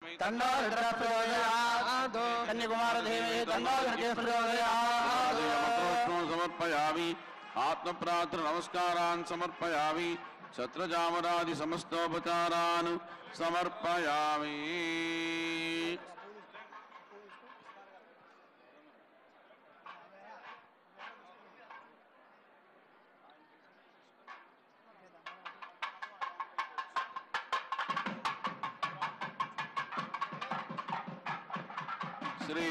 तन्नो रुद्रः प्रचोदयात् कन्याकुमारदेवी तन्नो दुर्गे प्रचोदयात् समर्पयामि आत्मप्रार्थना नमस्कारान् समर्पयामि छत्रजामरादि समस्तोपचारान् समर्पयामि। श्री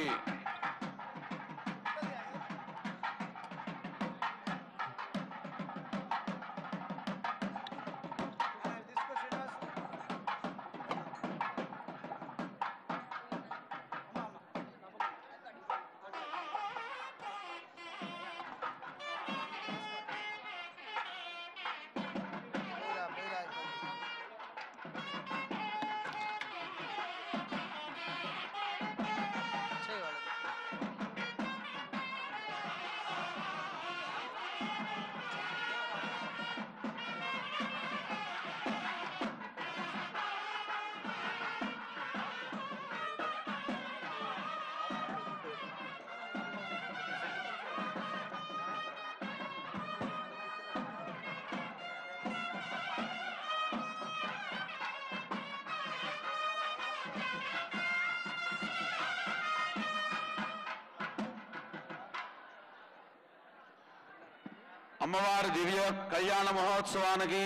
అమ్మవారి దివ్య కళ్యాణ మహోత్సవానికి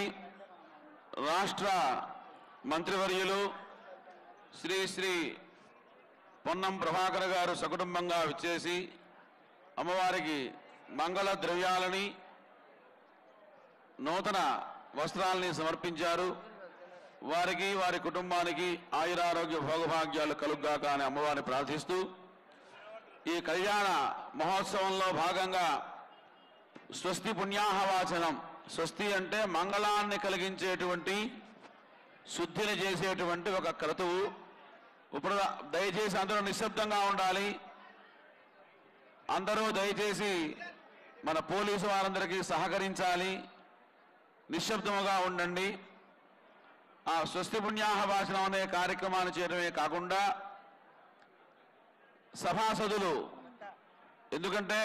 రాష్ట్ర మంత్రివర్యులు శ్రీ శ్రీ పొన్నం ప్రభాకర్ గారు సకుటుంబంగా విచ్చేసి అమ్మవారికి మంగళ ద్రవ్యాలని నూతన వస్త్రాలని సమర్పించారు. వారికి వారి కుటుంబానికి ఆయురారోగ్య భోగభాగ్యాలు కలుగ్గాక అని అమ్మవారిని ప్రార్థిస్తూ ఈ కళ్యాణ మహోత్సవంలో భాగంగా స్వస్తి పుణ్యాహవాచనం. స్వస్తి అంటే మంగళాన్ని కలిగించేటువంటి శుద్ధిని చేసేటువంటి ఒక క్రతువు. ఇప్పుడు దయచేసి అందరూ నిశ్శబ్దంగా ఉండాలి. అందరూ దయచేసి మన పోలీసు వారందరికీ సహకరించాలి. నిశ్శబ్దముగా ఉండండి. ఆ స్వస్తి పుణ్యాహవాచనం అనే కార్యక్రమాన్ని చేయడమే కాకుండా సభాసదులు, ఎందుకంటే